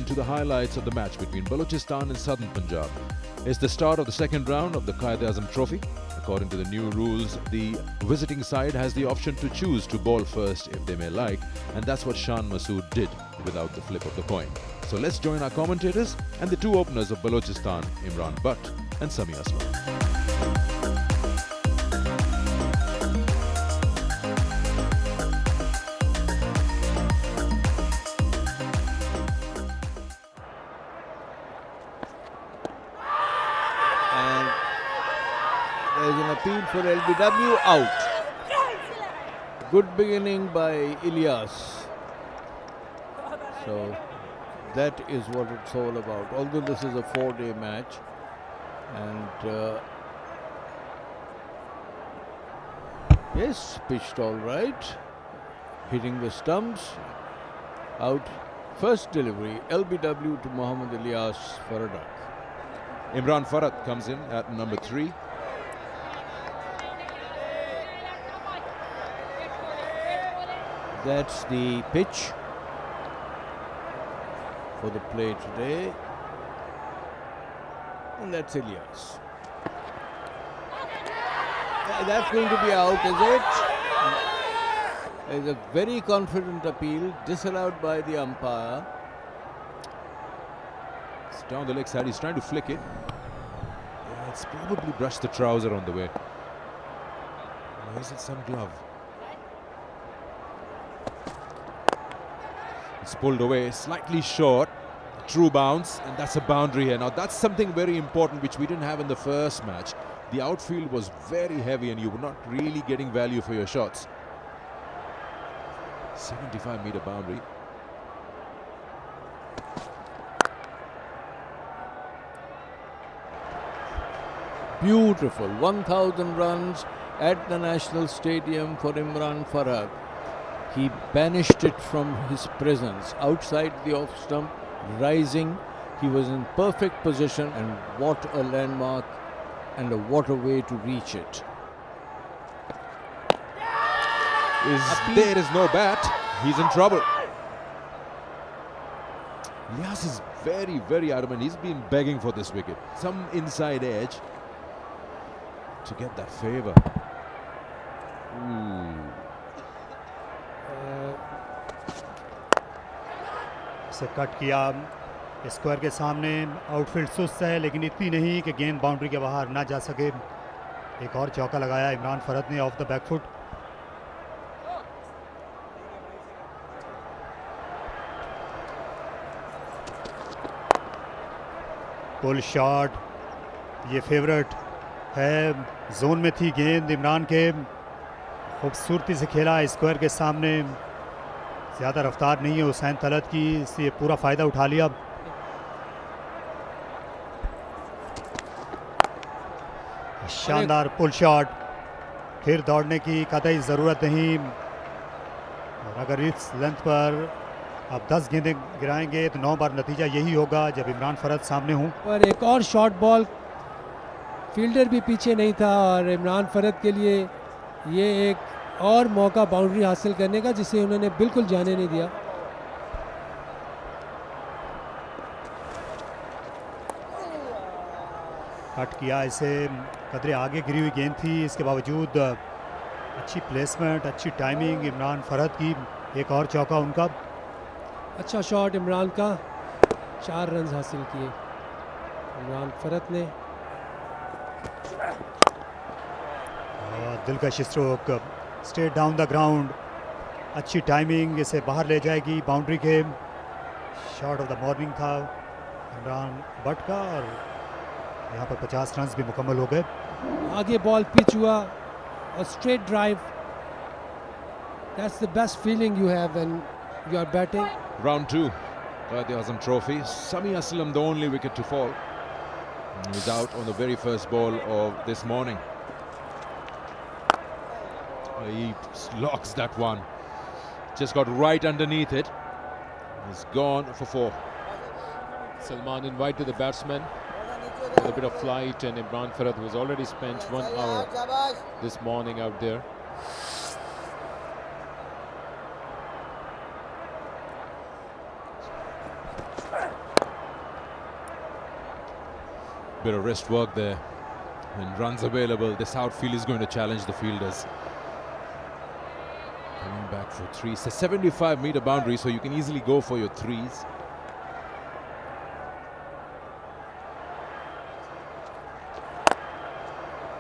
into the highlights of the match between Balochistan and Southern Punjab. It's the start of the second round of the Quaid-e-Azam Trophy. According to the new rules, the visiting side has the option to choose to bowl first if they may like, and that's what Shan Masood did without the flip of the coin. So let's join our commentators and the two openers of Balochistan, Imran Butt and Sami Aslam. There is an appeal for LBW, out. Good beginning by Ilyas. So that is what it's all about. Although this is a 4-day match, and yes, pitched all right, hitting the stumps, out. First delivery, LBW to Mohammad Ilyas for a duck. Imran Farhat comes in at number 3. That's the pitch for the play today, and that's Ilyas. That's going to be out, is it? There's a very confident appeal, disallowed by the umpire. It's down the leg side, he's trying to flick it. Yeah, it's probably brushed the trouser on the way. Or is it some glove? It's pulled away, slightly short, true bounce, and that's a boundary here. Now that's something very important which we didn't have in the first match. The outfield was very heavy and you were not really getting value for your shots. 75-meter boundary. Beautiful, 1,000 runs at the National Stadium for Imran Farhat. He banished it from his presence outside the off stump, rising. He was in perfect position, and what a landmark and what a way to reach it. There is no bat. He's in trouble. Ilyas is very, very adamant. He's been begging for this wicket. Some inside edge to get that favour. से cut किया square के सामने. Outfield सुस्त है, लेकिन इतनी नहीं कि गेंद बाउंड्री के बाहर ना जा सके. एक और चौका लगाया इमरान फरहत ने off the back foot. Pull shot, ये फेवरेट है. जोन में थी गेंद इमरान के, खूबसूरती से खेला स्क्वायर के सामने. ज़्यादा रफ्तार नहीं है हुसैन तलत की, इसलिए पूरा फ़ायदा उठा लिया. शानदार पुल शॉट. फिर दौड़ने की कतई ज़रूरत नहीं, और अगर इस लेंथ पर आप 10 गेंदें गिराएंगे तो 9 बार नतीजा यही होगा जब इमरान फरहत सामने हूँ. और एक और शॉर्ट बॉल, फील्डर भी पीछे नहीं था, और इमरान फरहत के लिए ये एक और मौका बाउंड्री हासिल करने का, जिसे उन्होंने बिल्कुल जाने नहीं दिया. कट किया इसे, कदरे आगे गिरी हुई गेंद थी, इसके बावजूद अच्छी प्लेसमेंट, अच्छी टाइमिंग इमरान फरहत की. एक और चौका उनका. अच्छा शॉट इमरान का. 4 रन हासिल किए इमरान फरहत ने. दिलकश stroke, straight down the ground. अच्छी टाइमिंग, इसे बाहर ले जाएगी बाउंड्री के. शॉट ऑफ द मॉर्निंग था इमरान बट का, और यहाँ पर 50 रन भी मुकम्मल हो गए. आगे बॉल पिच हुआ और straight drive. That's the best feeling you have when you are batting. Round 2, Quaid-e-Azam Trophy. Sami Aslam, the only wicket to fall. He's out on the very first ball of this morning. He locks that one. Just got right underneath it. He's gone for 4. Salman invite to the batsman with a bit of flight, and Imran Farhat, who has already spent 1 hour this morning out there. Bit of wrist work there. And runs available. This outfield is going to challenge the fielders. Coming back for three. It's a 75-meter boundary, so you can easily go for your threes.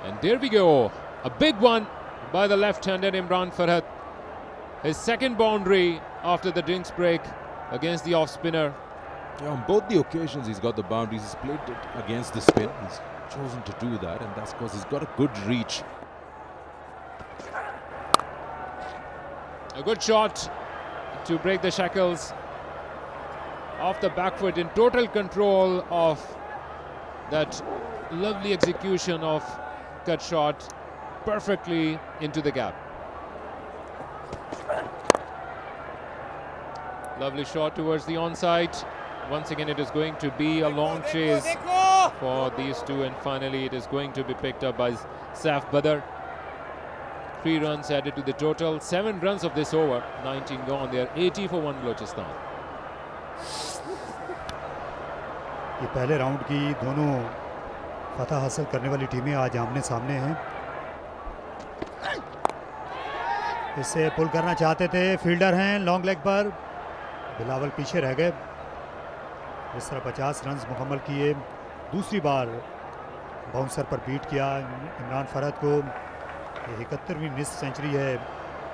And there we go. A big one by the left-hander Imran Farhat. His second boundary after the drinks break against the off-spinner. Yeah, on both the occasions he's got the boundaries. He's played it against the spin. He's chosen to do that, and that's because he's got a good reach. A good shot to break the shackles. Off the back foot, in total control of that lovely execution of cut shot, perfectly into the gap. Lovely shot towards the onside. Once again, it is going to be a long chase for these two, and finally it is going to be picked up by Saif Badr. 3 runs added to the total. 7 runs of this over. 19 gone. They are 80 for 1 Balochistan. ये पहले round की दोनों फतह हासिल करने वाली टीमें आज आमने सामने हैं। इससे पुल करना चाहते थे, फील्डर हैं लॉन्ग लेग पर, बिलावल पीछे रह गए। इस तरह 50 रन्स मुकम्मल किए। दूसरी बार बाउंसर पर बीट किया इमरान फरहत को। ये 71वीं निस्फ सेंचुरी है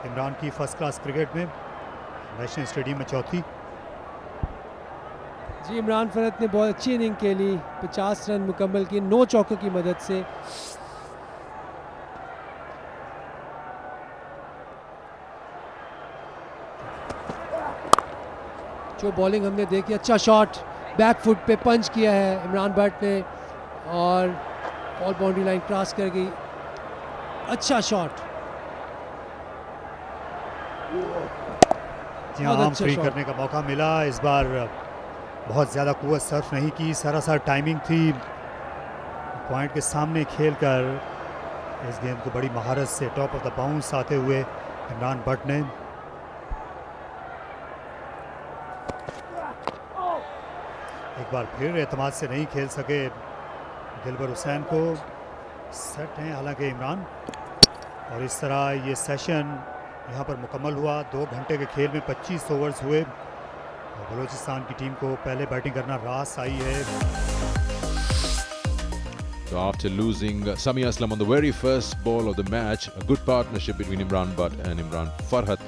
इमरान की फर्स्ट क्लास क्रिकेट में, नेशनल स्टेडियम में चौथी। जी, इमरान फरहत ने बहुत अच्छी इनिंग खेली, 50 रन मुकम्मल किए 9 चौकों की मदद से। जो बॉलिंग हमने देखी, अच्छा शॉट बैक फुट पे पंच किया है इमरान भट्ट ने और बॉल बाउंड्री लाइन क्रॉस कर गई। अच्छा शॉट, जहाँ आर्म फ्री करने का मौका मिला। इस बार बहुत ज़्यादा कुव्वत सर्फ नहीं की, सरासर टाइमिंग थी। पॉइंट के सामने खेलकर इस गेंद को बड़ी महारत से टॉप ऑफ द बाउंस आते हुए इमरान भट्ट ने एक बार फिर एतमाद से नहीं खेल सके दिलबर हुसैन को। सेट हैं हालांकि इमरान, और इस तरह ये सेशन यहाँ पर मुकम्मल हुआ। 2 घंटे के खेल में 25 ओवर्स हुए और बलूचिस्तान की टीम को पहले बैटिंग करना रास आई है। So after losing Sami Aslam on the very first ball of the match, a good partnership between Imran Butt and Imran Farhat.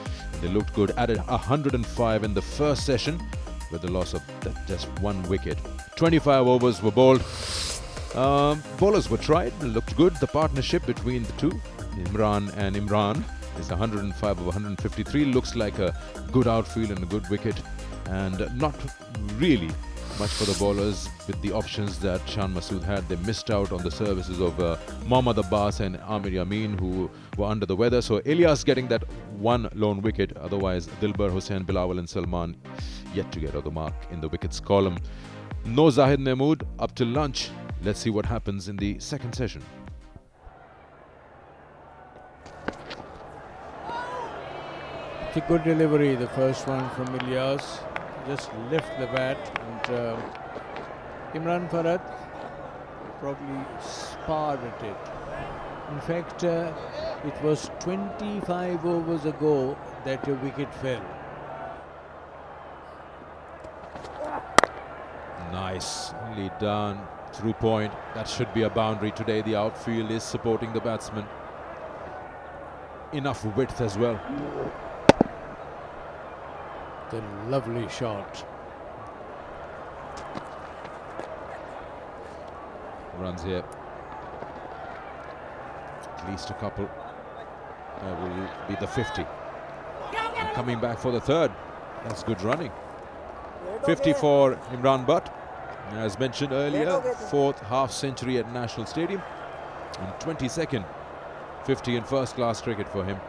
They looked good, added 105 in the first session with the loss of just 1 wicket. 25 overs were bowled. Bowlers were tried, looked good. The partnership between the two, Imran and Imran, is 105 over 153. Looks like a good outfield and a good wicket, and not really much for the bowlers with the options that Shan Masood had. They missed out on the services of Mohammad Abbas and Amir Yameen, who were under the weather. So Ilyas getting that 1 lone wicket. Otherwise, Dilbar, Hussain, Bilawal and Salman yet to get out the mark in the wickets column. No Zahid Mahmood up till lunch. Let's see what happens in the second session. It's a good delivery, the first one from Ilyas. Just lift the bat, and Imran Farhat probably sparred at it. In fact, it was 25 overs ago that a wicket fell. Nicely done, through point. That should be a boundary today. The outfield is supporting the batsman. Enough width as well. The lovely shot. Runs here. At least a couple. That will be the 50. And coming back for the third. That's good running. 50 for Imran Butt. As mentioned earlier, 4th half century at National Stadium. And 22nd 50 in first class cricket for him.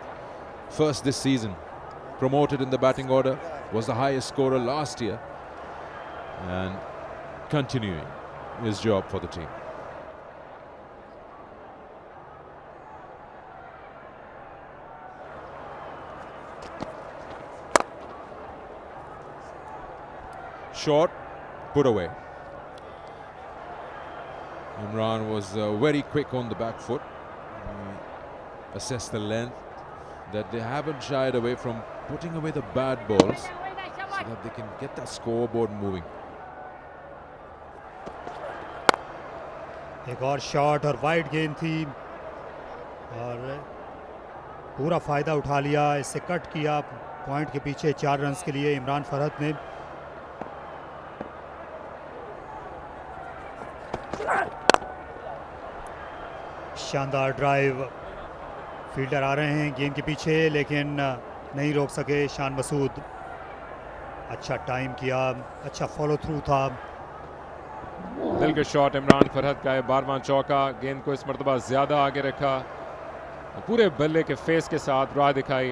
First this season. Promoted in the batting order. Was the highest scorer last year. And continuing his job for the team. Short, put away. Imran was very quick on the back foot. Assessed the length, that they haven't shied away from putting away the bad balls so that they can get that scoreboard moving. एक और shot और wide गेंद थी और पूरा फ़ायदा उठा लिया, इससे कट किया पॉइंट के पीछे 4 रन्स के लिए इमरान फरहत ने। शानदार ड्राइव, फील्डर आ रहे हैं गेंद के पीछे लेकिन नहीं रोक सके शान मसूद। अच्छा टाइम किया, अच्छा फॉलो थ्रू था। दिल के शॉट इमरान फरहत का है, 12वां चौका। गेंद को इस मरतबा ज्यादा आगे रखा, पूरे बल्ले के फेस के साथ राह दिखाई।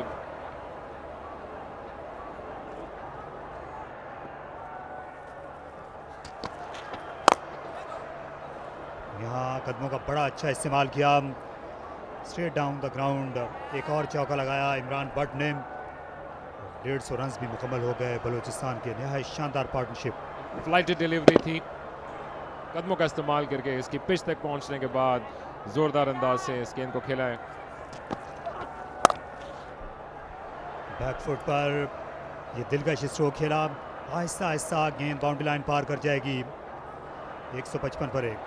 यहाँ कदमों का बड़ा अच्छा इस्तेमाल किया, स्ट्रेट डाउन द ग्राउंड। एक और चौका लगाया इमरान भट्ट ने। 150 रन भी मुकम्मल हो गए बलूचिस्तान के। नहायत शानदार पार्टनरशिप। फ्लाइटेड डिलीवरी थी, कदमों का इस्तेमाल करके इसकी पिच तक पहुंचने के बाद जोरदार अंदाज से इस गेंद को खेला है। बैक फुट पर ये दिलकश स्ट्रोक खेला, आहिस्ता आहिस्ता गेंद बाउंड्री लाइन पार कर जाएगी। 155 पर 1।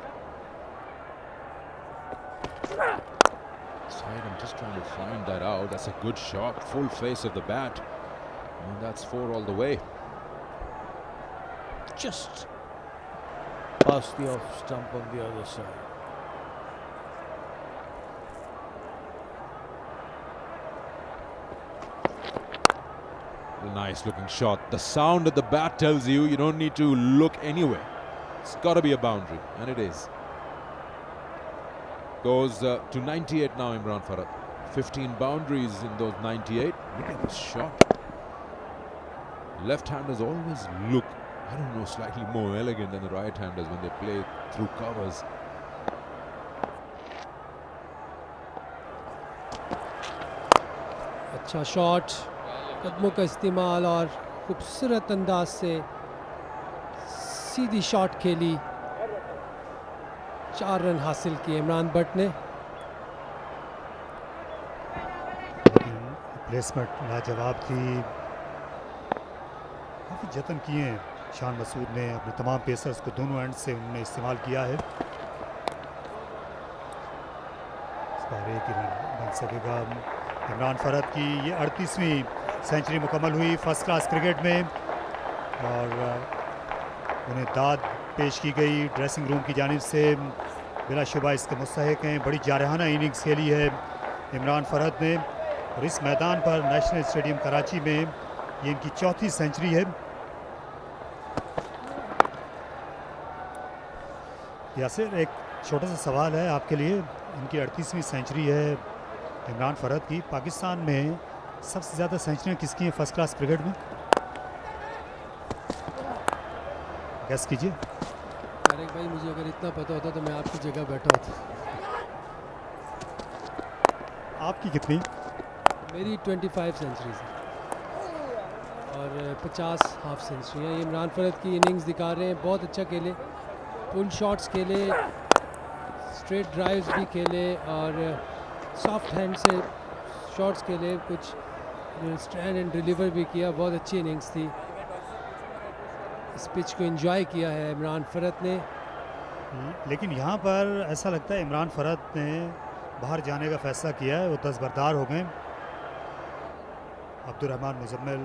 I'm just trying to find that out. That's a good shot, full face of the bat, and that's 4 all the way. Just past the off stump on the other side. A nice looking shot. The sound of the bat tells you you don't need to look anywhere. It's got to be a boundary, and it is. Goes to 98 now, Imran Farhat. 15 boundaries in those 98. Look at this shot. Left-handers always look, I don't know, slightly more elegant than the right-handers when they play through covers. अच्छा shot, कदमों का इस्तेमाल और खूबसूरत अंदाज से सीधी shot खेली। 4 run हासिल किए इमरान भट्ट ने। प्लेसमेंट लाजवाब थी, काफ़ी जतन किए हैं शान मसूद ने। अपने तमाम पेसर्स को दोनों एंड से उन्होंने इस्तेमाल किया है। इस बार 1 ही रन बन सकेगा। इमरान फरहत की ये 38वीं सेंचुरी मुकम्मल हुई फर्स्ट क्लास क्रिकेट में और उन्हें दाद पेश की गई ड्रेसिंग रूम की जानिब से। बिलाशुबा इसके मुस्तहिक हैं। बड़ी जारहाना इनिंग्स खेली है इमरान फरहत ने और इस मैदान पर नेशनल स्टेडियम कराची में ये इनकी 4थी सेंचुरी है। यासिर, एक छोटा सा सवाल है आपके लिए। इनकी 38वीं सेंचुरी है इमरान फरहत की। पाकिस्तान में सबसे ज़्यादा सेंचुरियाँ किसकी हैं फर्स्ट क्लास क्रिकेट में? गैस कीजिए। तारिक भाई, मुझे अगर इतना पता होता तो मैं आपकी जगह बैठा होता। आपकी कितनी? मेरी 25 सेंचुरीज और 50 हाफ सेंचुरियाँ। ये इमरान फरहत की इनिंग्स दिखा रहे हैं। बहुत अच्छा खेले, पुल शॉट्स खेले, स्ट्रेट ड्राइव्स भी खेले और सॉफ्ट हैंड से शॉट्स खेले, कुछ स्टैंड एंड डिलीवर भी किया। बहुत अच्छी इनिंग्स थी। इस पिच को एंजॉय किया है इमरान फरहत ने। लेकिन यहाँ पर ऐसा लगता है इमरान फरहत ने बाहर जाने का फैसला किया है। वो दस्तबरदार हो गए। अब्दुर्रहमान मुजम्मिल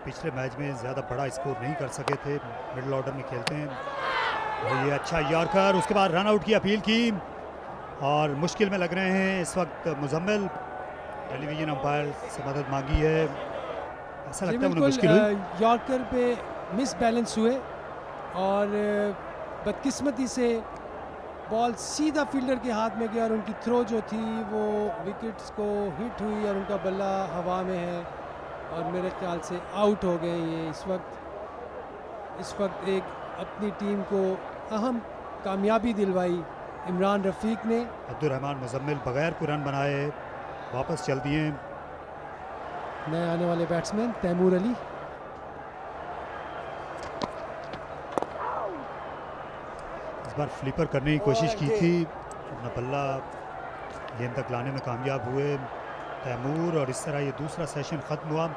पिछले मैच में ज़्यादा बड़ा स्कोर नहीं कर सके थे, मिडिल ऑर्डर में खेलते हैं। और ये अच्छा यॉर्कर, उसके बाद रन आउट की अपील की और मुश्किल में लग रहे हैं इस वक्त मुजम्मिल। टेलीविजन अंपायर से मदद मांगी है। ऐसा लगता है उन्हें मुश्किल हुई। यॉर्कर पे मिस बैलेंस हुए और बदकिस्मती से बॉल सीधा फील्डर के हाथ में गया और उनकी थ्रो जो थी वो विकेट्स को हिट हुई और उनका बल्ला हवा में है और मेरे ख्याल से आउट हो गए ये। इस वक्त एक अपनी टीम को अहम कामयाबी दिलवाई इमरान रफ़ीक ने। अब्दुर्रहमान मुजम्मिल बगैर कोई रन बनाए वापस चल दिए। नए आने वाले बैट्समैन तैमूर अली। इस बार फ्लिपर करने की कोशिश की थी, अपना बल्ला गेंद तक लाने में कामयाब हुए तैमूर, और इस तरह ये दूसरा सेशन ख़त्म हुआ।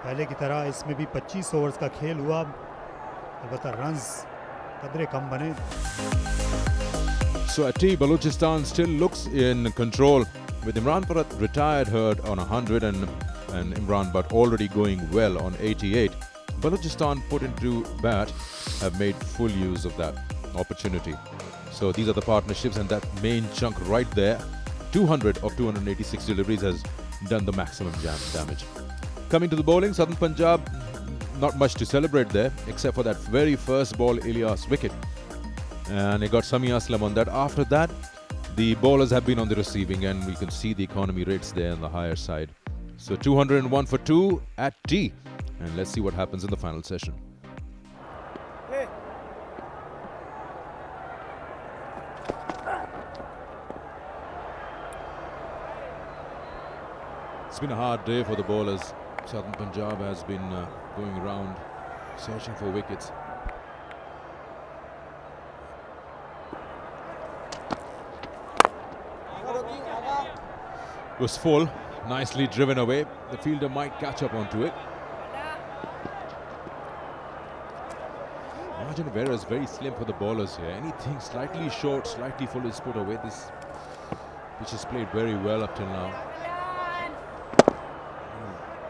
पहले की तरह इसमें भी 25 ओवर्स का खेल हुआ, अलबत्ता रन्स कदरे कम बने। So at tea, Balochistan still looks in control with Imran Parat retired hurt on 100 and Imran Butt already going well on 88. Balochistan put into bat have made full use of that opportunity. So these are the partnerships, and that main chunk right there, 200 of 286 deliveries, has done the maximum damage. Coming to the bowling, Southern Punjab, not much to celebrate there except for that very first ball, Ilyas wicket. And they got Sami Aslam on that. After that, the bowlers have been on the receiving end. We can see the economy rates there on the higher side. So 201 for 2 at tea. And let's see what happens in the final session. It's been a hard day for the bowlers. Southern Punjab has been going around searching for wickets. It was full, nicely driven away. The fielder might catch up onto it. Margin of error is very slim for the bowlers here. Anything slightly short, slightly full is put away. This pitch has played very well up till now.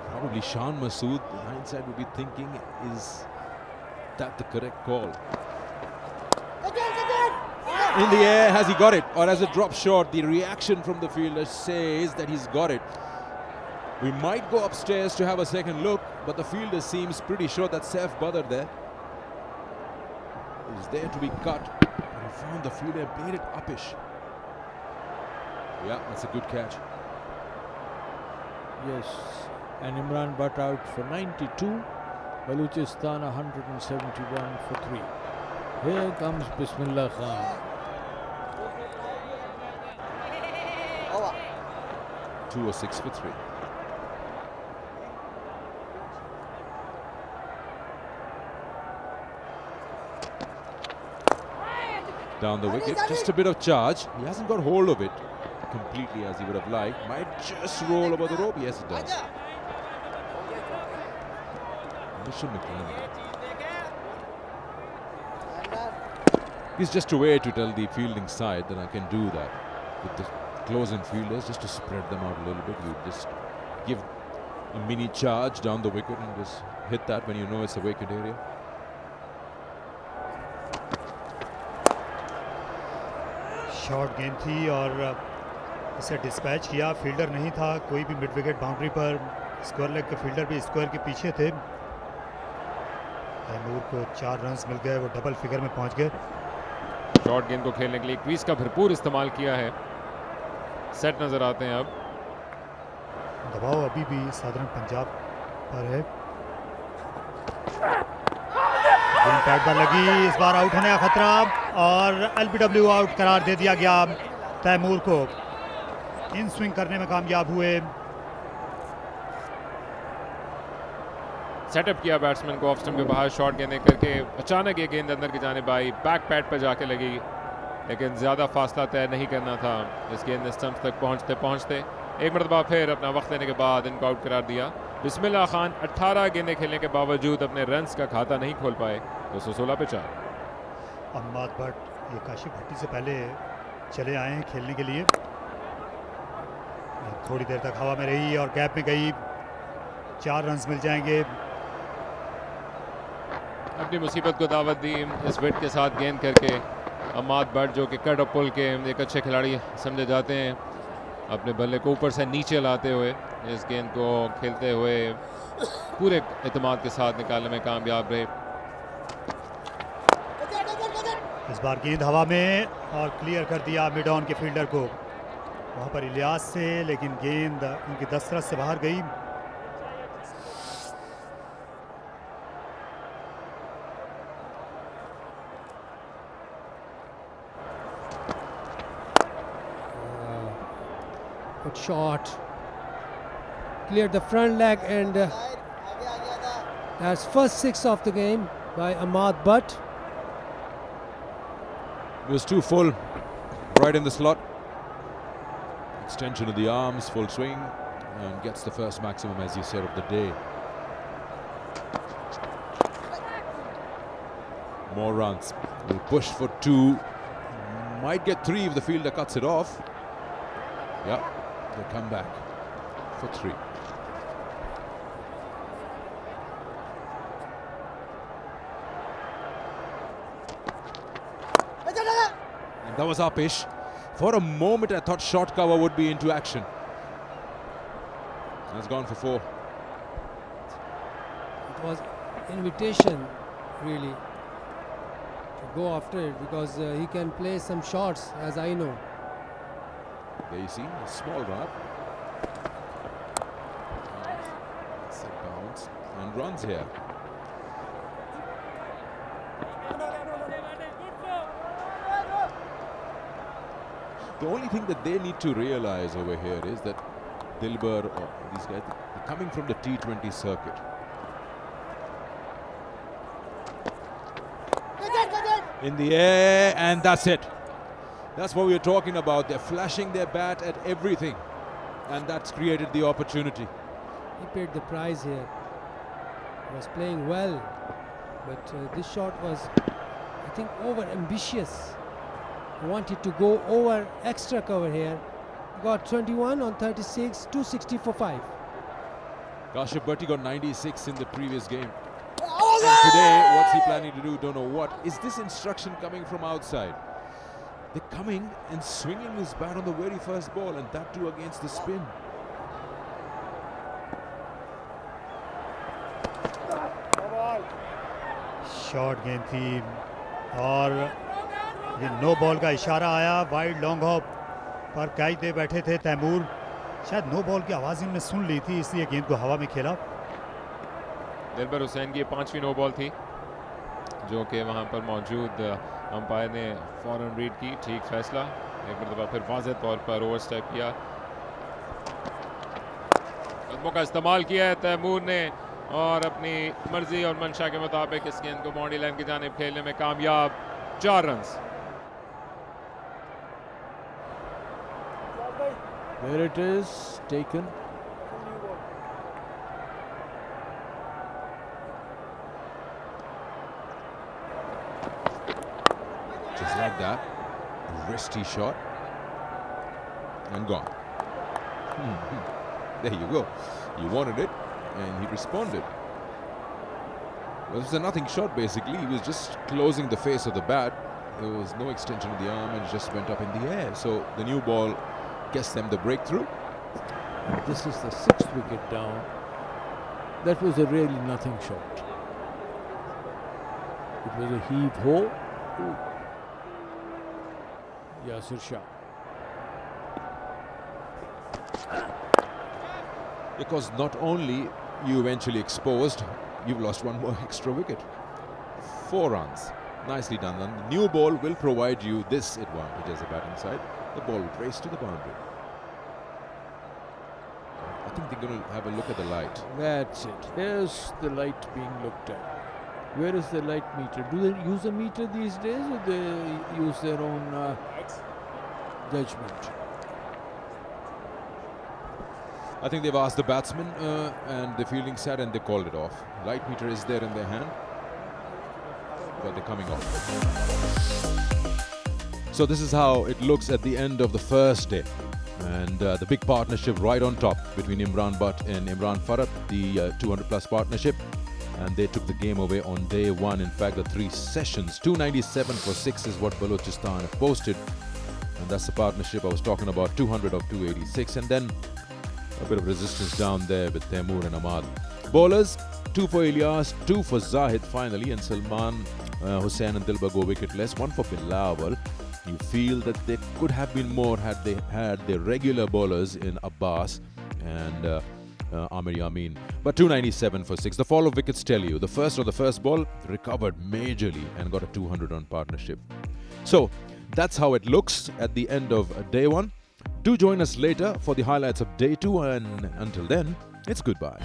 Probably Shan Masood, in hindsight, would be thinking, is that the correct call? In the air, has he got it? Or has it dropped short? The reaction from the fielder says that he's got it. We might go upstairs to have a second look, but the fielder seems pretty sure that Saif Badr there is there to be cut. And he found the fielder and played it uppish. Yeah, that's a good catch. Yes, and Imran Butt out for 92. Balochistan 171 for 3. Here comes Bismillah Khan. 206 for 3. Down the wicket, just a bit of charge. He hasn't got hold of it completely as he would have liked. Might just roll over the rope. Yes, it does. Mitchell McLean. He's just a way to tell the fielding side that I can do that with the close-in fielders, just to spread them out a little bit. You just give a mini charge down the wicket and just hit that when you know it's a wicket area. Short गेंद थी और इसे dispatch किया। Fielder नहीं था कोई भी mid wicket boundary पर। स्क्वायर लेग के फील्डर भी स्क्वायर के पीछे थे। तैमूर को 4 रन्स मिल गए, वो डबल फिगर में पहुंच गए। शॉर्ट गेंद को खेलने के लिए क्रीज का भरपूर इस्तेमाल किया है। सेट नजर आते हैं अब। दबाव अभी भी साधारण पंजाब पर है। पैड पर लगी, इस बार आउट होने का खतरा और एलबीडब्ल्यू आउट करार दे दिया गया। तैमूर को इन स्विंग करने में कामयाब हुए। सेटअप किया बैट्समैन को ऑफ स्टंप के बाहर शॉट गेंदें करके। अचानक ये गेंद अंदर की जानिब आई, बैक पैड पर जाके लगी, लेकिन ज़्यादा फासला तय नहीं करना था। इस गेंद ने स्टंप्स तक पहुंचते पहुंचते एक मरतबा फिर अपना वक्त लेने के बाद इनको आउट करार दिया। बिस्मिल्लाह खान 18 गेंदें खेलने के बावजूद अपने रन्स का खाता नहीं खोल पाए। 216 पे 4। अम्माद भट्ट ये काशिफ भट्टी से पहले चले आए हैं खेलने के लिए। थोड़ी देर तक हवा में रही और गैप में गई। 4 रन्स मिल जाएंगे। अपनी मुसीबत को दावत दी इस विकेट के साथ गेंद करके। अम्माद भट्ट जो कि कट और पुल के एक अच्छे खिलाड़ी समझे जाते हैं, अपने बल्ले को ऊपर से नीचे लाते हुए इस गेंद को खेलते हुए पूरे एतमाद के साथ निकालने में कामयाब रहे। इस बार गेंद हवा में और क्लियर कर दिया मिड ऑन के फील्डर को। वहां पर इलियास से, लेकिन गेंद उनकी दस्तरस से बाहर गई। Good shot. Cleared the front leg, and that's first 6 of the game by Ahmad Butt. Was too full, right in the slot. Extension of the arms, full swing, and gets the first maximum, as you said, of the day. More runs. Will push for 2. Might get 3 if the fielder cuts it off. Yeah, they come back for 3. And that was Apish. For a moment I thought short cover would be into action. Has gone for 4. It was invitation really to go after it, because he can play some shots, as I know. There you see, a small run. It's a bounce and runs here. The only thing that they need to realize over here is that Dilbar, or these guys, they're coming from the T20 circuit. In the air, and that's it. That's what we were talking about. They're flashing their bat at everything, and that's created the opportunity. He paid the price here. He was playing well, but this shot was, I think, over ambitious. He wanted to go over extra cover here. Got 21 on 36, 260 for 5. Kashyap Bhatti got 96 in the previous game. And today, what's he planning to do? Don't know what. Is this instruction coming from outside? They're coming and swinging his bat on the very first ball, and that too against the spin. Short गेंद थी और ये no ball का इशारा आया. Wide long hop पर catch दे बैठे थे तैमूर. शायद नो बॉल की आवाज़ इन्होंने सुन ली थी, इसलिए गेंद को हवा में खेला. दिलबर हुसैन की 5वीं नो बॉल थी, जो कि वहाँ पर मौजूद अंपायर ने फौरन रीड की. ठीक फैसला. एक मरतबा फिर वाज़ेह तौर पर ओवर स्टेप किया. कदमों का इस्तेमाल किया है तैमूर ने और अपनी मर्जी और मंशा के मुताबिक इस गेंद को बाउंड्री लाइन की जानिब खेलने में कामयाब. 4 run. There it is, taken. Just like that. Wristy shot. And gone. There you go. You wanted it, and he responded. Well, it was a nothing shot basically. He was just closing the face of the bat. There was no extension of the arm, and it just went up in the air. So the new ball gets them the breakthrough. And this is the 6th wicket down. That was a really nothing shot. It was a heave-ho. Yasir Shah. Because not only you eventually exposed, you've lost one more extra wicket. 4 runs. Nicely done. And the new ball will provide you this advantage as a batting side. The ball will race to the boundary. I think they're going to have a look at the light. That's it. Here's the light being looked at. Where is the light meter? Do they use a meter these days, or they use their own judgment? I think they've asked the batsman and the fielding side, and they called it off. Light meter is there in their hand, but they're coming off. So this is how it looks at the end of the first day. And the big partnership right on top between Imran Butt and Imran Farhat, the 200-plus partnership. And they took the game away on day 1. In fact, the 3 sessions, 297 for 6 is what Balochistan have posted. And that's the partnership I was talking about, 200 of 286. And then a bit of resistance down there with Taimur and Ahmad. Bowlers, 2 for Ilyas, 2 for Zahid finally, and Salman, Hussain and Dilbar go wicketless, 1 for Bilawal. You feel that there could have been more had they had their regular bowlers in Abbas and Amir Yamin. But 297 for 6. The fall of wickets tell you. The first ball recovered majorly and got a 200-run partnership. So that's how it looks at the end of day 1. Do join us later for the highlights of day 2, and until then, it's goodbye.